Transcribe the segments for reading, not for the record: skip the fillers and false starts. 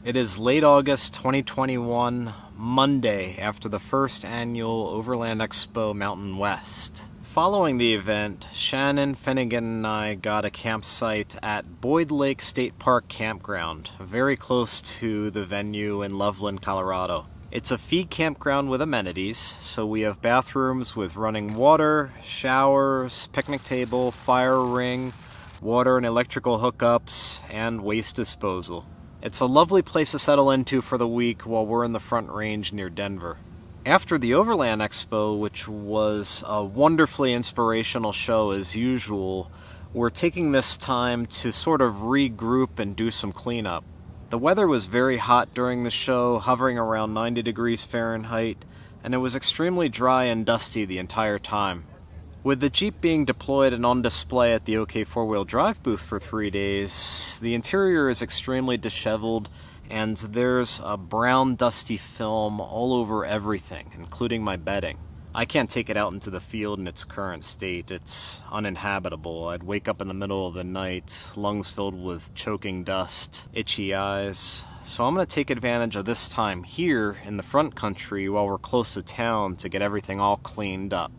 It is late August 2021, Monday, after the first annual Overland Expo Mountain West. Following the event, Shannon, Finnegan, and I got a campsite at Boyd Lake State Park Campground, very close to the venue in Loveland, Colorado. It's a fee campground with amenities, so we have bathrooms with running water, showers, picnic table, fire ring, water and electrical hookups, and waste disposal. It's a lovely place to settle into for the week while we're in the Front Range near Denver. After the Overland Expo, which was a wonderfully inspirational show as usual, we're taking this time to sort of regroup and do some cleanup. The weather was very hot during the show, hovering around 90 degrees Fahrenheit, and it was extremely dry and dusty the entire time. With the Jeep being deployed and on display at the OK 4-wheel drive booth for 3 days, the interior is extremely disheveled and there's a brown dusty film all over everything, including my bedding. I can't take it out into the field in its current state. It's uninhabitable. I'd wake up in the middle of the night, lungs filled with choking dust, itchy eyes. So I'm going to take advantage of this time here in the front country while we're close to town to get everything all cleaned up.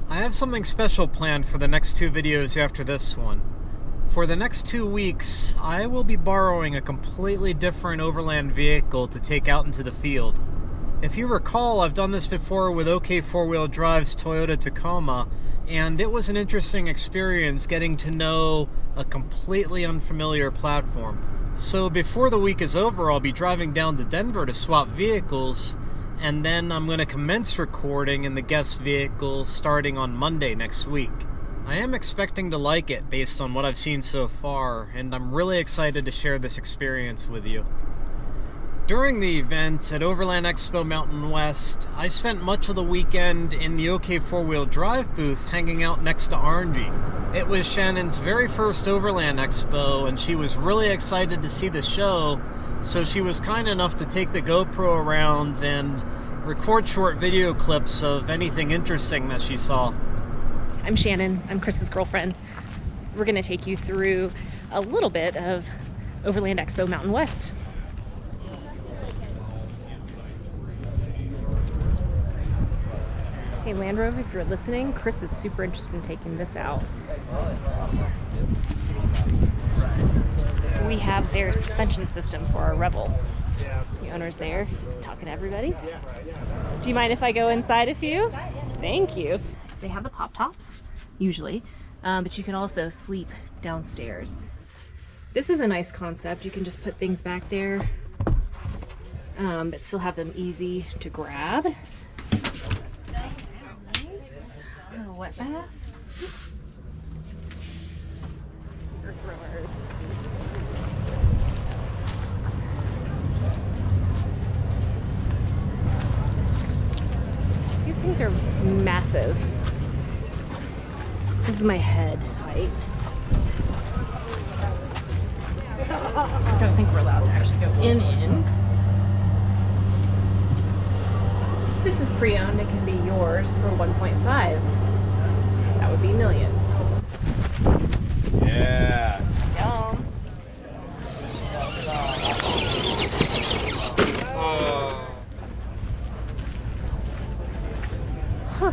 I have something special planned for the next 2 videos after this one. For the next 2 weeks, I will be borrowing a completely different overland vehicle to take out into the field. If you recall, I've done this before with OK 4-wheel drive's Toyota Tacoma, and it was an interesting experience getting to know a completely unfamiliar platform. So before the week is over, I'll be driving down to Denver to swap vehicles, and then I'm going to commence recording in the guest vehicle starting on Monday next week. I am expecting to like it based on what I've seen so far, and I'm really excited to share this experience with you. During the event at Overland Expo Mountain West, I spent much of the weekend in the OK 4-wheel drive booth hanging out next to Orangie. It was Shannon's very first Overland Expo, and she was really excited to see the show, so she was kind enough to take the GoPro around and record short video clips of anything interesting that she saw. I'm Shannon. I'm Chris's girlfriend. We're going to take you through a little bit of Overland Expo Mountain West. Hey Land Rover, if you're listening, Chris is super interested in taking this out. We have their suspension system for our Revel. The owner's there. He's talking to everybody. Do you mind if I go inside a few? Thank you. They have the pop tops, usually, but you can also sleep downstairs. This is a nice concept. You can just put things back there, but still have them easy to grab. Nice. A wet bath. Earth growers. These things are massive. This is my head height. I don't think we're allowed to actually go in. This is pre-owned. It can be yours for 1.5. That would be million. Yeah. Yum. Huh.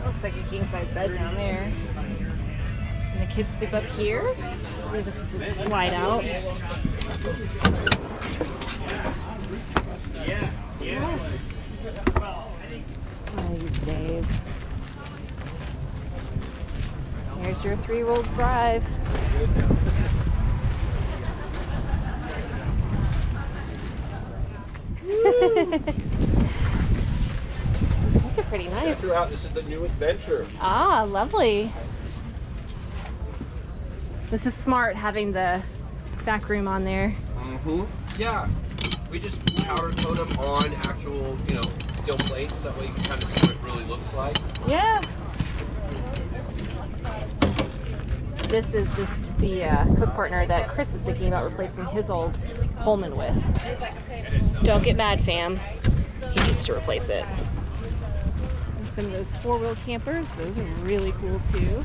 Looks like a king-size bed down there. And the kids sleep up here. This is a slide out. Yes. One of these days. Here's your 3-wheel drive. These are pretty nice. Check her out. This is the new adventure. Ah, lovely. This is smart having the back room on there. Mm-hmm. Yeah. We just powder coat them on actual, steel plates. That way you can kind of see what it really looks like. Yeah. This is the cook partner that Chris is thinking about replacing his old Pullman with. Don't get mad, fam. He needs to replace it. There's some of those 4-wheel campers. Those are really cool too.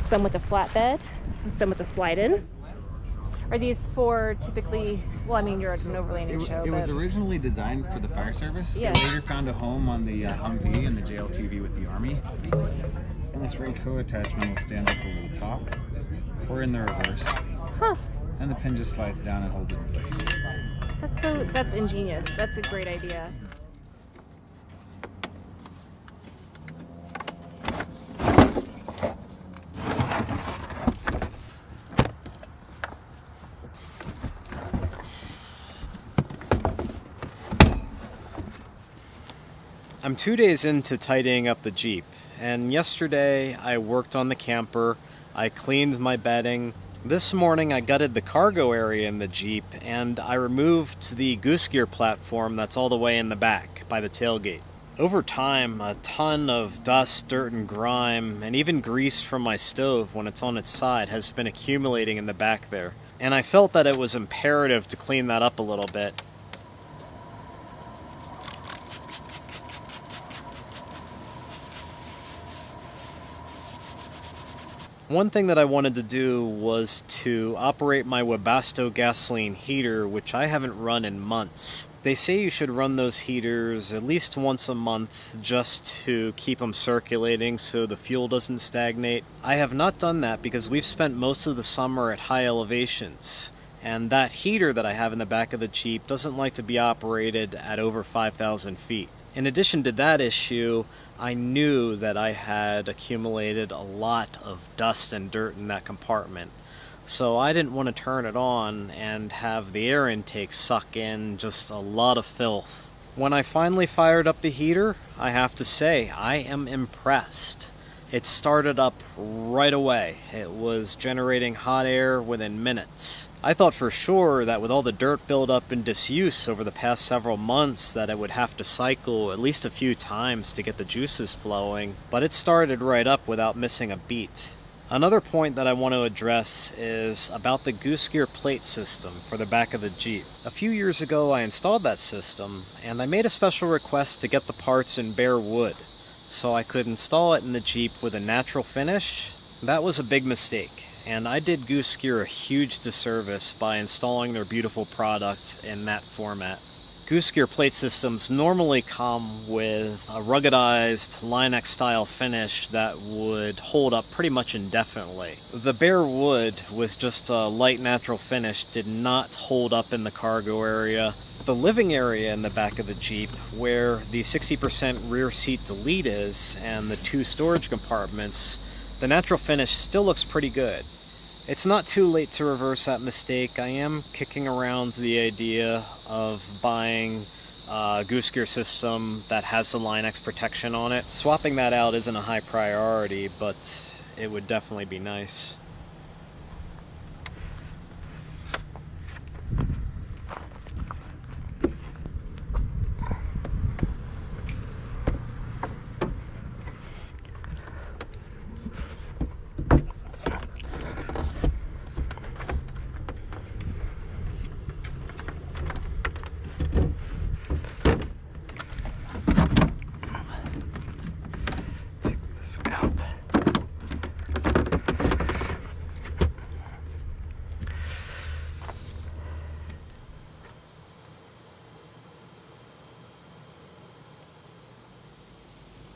Some with a flatbed and some with a slide-in. Are these for typically, well, I mean, you're at an overlanding show. It was originally designed for the fire service. Yeah. They later found a home on the Humvee and the JLTV with the Army. And this Rayco attachment will stand up over the top or in the reverse. Huh. And the pin just slides down and holds it in place. That's ingenious. That's a great idea. I'm 2 days into tidying up the Jeep, and yesterday I worked on the camper, I cleaned my bedding. This morning I gutted the cargo area in the Jeep, and I removed the Goose Gear platform that's all the way in the back by the tailgate. Over time, a ton of dust, dirt, and grime, and even grease from my stove when it's on its side has been accumulating in the back there, and I felt that it was imperative to clean that up a little bit. One thing that I wanted to do was to operate my Webasto gasoline heater, which I haven't run in months. They say you should run those heaters at least once a month just to keep them circulating so the fuel doesn't stagnate. I have not done that because we've spent most of the summer at high elevations, and that heater that I have in the back of the Jeep doesn't like to be operated at over 5,000 feet. In addition to that issue, I knew that I had accumulated a lot of dust and dirt in that compartment, so I didn't want to turn it on and have the air intake suck in just a lot of filth. When I finally fired up the heater, I have to say, I am impressed. It started up right away. It was generating hot air within minutes. I thought for sure that with all the dirt buildup and disuse over the past several months that it would have to cycle at least a few times to get the juices flowing, but it started right up without missing a beat. Another point that I want to address is about the Goose Gear plate system for the back of the Jeep. A few years ago I installed that system, and I made a special request to get the parts in bare wood, so I could install it in the Jeep with a natural finish. That was a big mistake, and I did Goose Gear a huge disservice by installing their beautiful product in that format. Goose Gear plate systems normally come with a ruggedized Line-X style finish that would hold up pretty much indefinitely. The bare wood with just a light natural finish did not hold up in the cargo area. The living area in the back of the Jeep, where the 60% rear seat delete is and the 2 storage compartments, the natural finish still looks pretty good. It's not too late to reverse that mistake. I am kicking around the idea of buying a Goose Gear system that has the Line-X protection on it. Swapping that out isn't a high priority, but it would definitely be nice.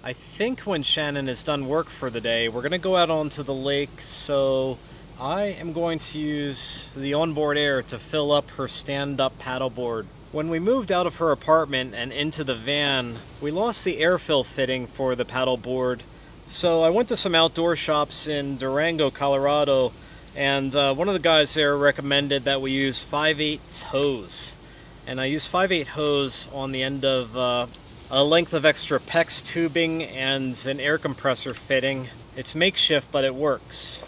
I think when Shannon is done work for the day, we're going to go out onto the lake, so I am going to use the onboard air to fill up her stand-up paddleboard. When we moved out of her apartment and into the van, we lost the air fill fitting for the paddleboard. So I went to some outdoor shops in Durango, Colorado, and one of the guys there recommended that we use 5/8 hose. And I use 5/8 hose on the end of a length of extra PEX tubing and an air compressor fitting. It's makeshift, but it works.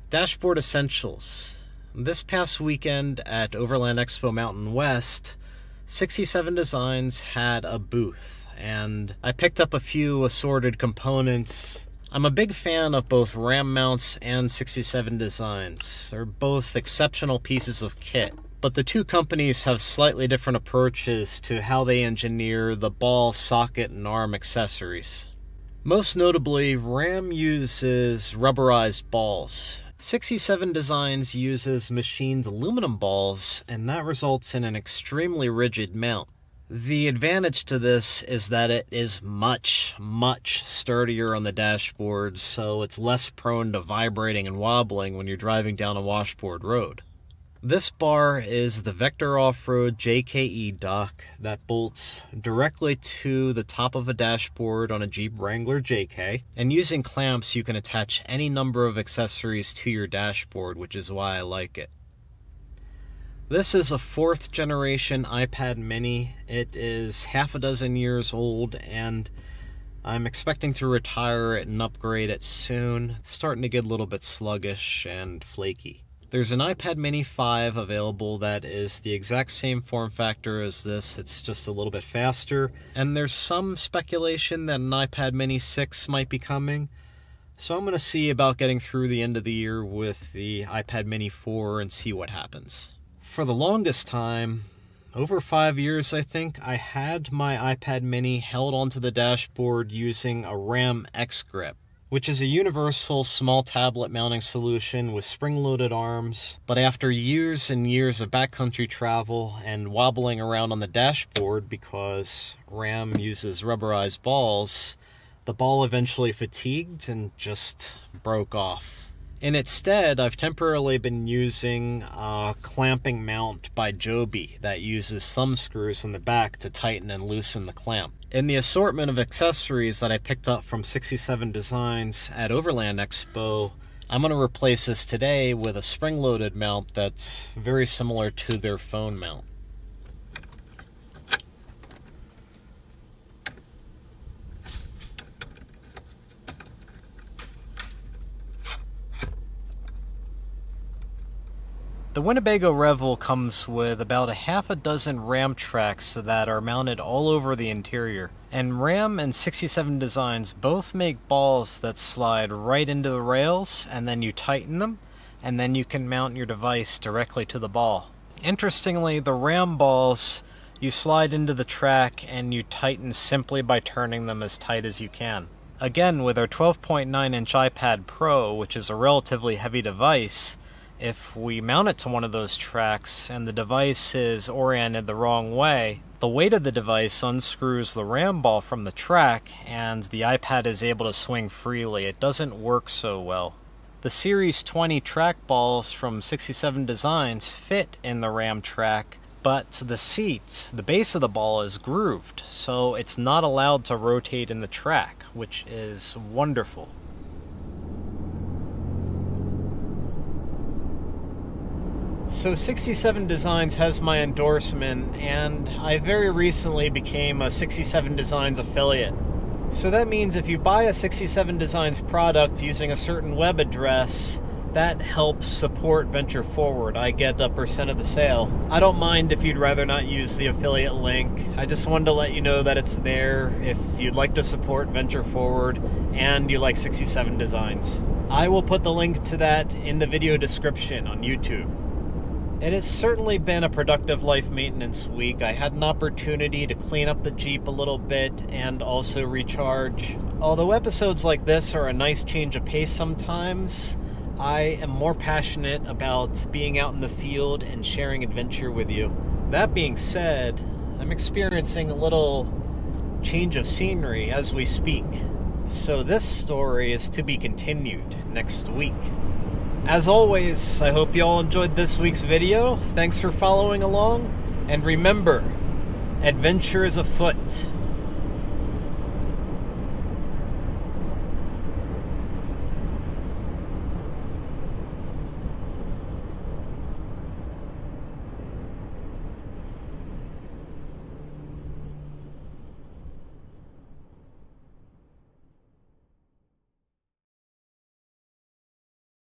Dashboard Essentials. This past weekend at Overland Expo Mountain West, 67 Designs had a booth, and I picked up a few assorted components. I'm a big fan of both Ram mounts and 67 Designs. They're both exceptional pieces of kit, but the two companies have slightly different approaches to how they engineer the ball, socket, and arm accessories. Most notably, Ram uses rubberized balls. 67 Designs uses machined aluminum balls, and that results in an extremely rigid mount. The advantage to this is that it is much, much sturdier on the dashboard, so it's less prone to vibrating and wobbling when you're driving down a washboard road. This bar is the Vector Off-Road JKE dock that bolts directly to the top of a dashboard on a Jeep Wrangler JK, and using clamps you can attach any number of accessories to your dashboard, which is why I like it. This is a 4th generation iPad mini. It is half a dozen years old, and I'm expecting to retire it and upgrade it soon. It's starting to get a little bit sluggish and flaky. There's an iPad mini 5 available that is the exact same form factor as this. It's just a little bit faster, and there's some speculation that an iPad mini 6 might be coming. So I'm going to see about getting through the end of the year with the iPad mini 4 and see what happens. For the longest time, over 5 years I think, I had my iPad mini held onto the dashboard using a Ram X Grip, which is a universal small tablet mounting solution with spring-loaded arms. But after years and years of backcountry travel and wobbling around on the dashboard because Ram uses rubberized balls, the ball eventually fatigued and just broke off. In its stead, I've temporarily been using a clamping mount by Joby that uses thumb screws in the back to tighten and loosen the clamp. In the assortment of accessories that I picked up from 67 Designs at Overland Expo, I'm going to replace this today with a spring-loaded mount that's very similar to their phone mount. The Winnebago Revel comes with about a half a dozen Ram tracks that are mounted all over the interior. And Ram and 67 Designs both make balls that slide right into the rails, and then you tighten them, and then you can mount your device directly to the ball. Interestingly, the Ram balls, you slide into the track and you tighten simply by turning them as tight as you can. Again, with our 12.9-inch iPad Pro, which is a relatively heavy device, if we mount it to one of those tracks and the device is oriented the wrong way, the weight of the device unscrews the Ram ball from the track and the iPad is able to swing freely. It doesn't work so well. The Series 20 track balls from 67 Designs fit in the Ram track, but the seat, the base of the ball is grooved, so it's not allowed to rotate in the track, which is wonderful. So 67 Designs has my endorsement, and I very recently became a 67 Designs affiliate. So that means if you buy a 67 Designs product using a certain web address, that helps support Venture Forward. I get a % of the sale. I don't mind if you'd rather not use the affiliate link. I just wanted to let you know that it's there if you'd like to support Venture Forward and you like 67 Designs. I will put the link to that in the video description on YouTube. It has certainly been a productive life maintenance week. I had an opportunity to clean up the Jeep a little bit and also recharge. Although episodes like this are a nice change of pace sometimes, I am more passionate about being out in the field and sharing adventure with you. That being said, I'm experiencing a little change of scenery as we speak. So this story is to be continued next week. As always, I hope you all enjoyed this week's video. Thanks for following along, and remember, adventure is afoot.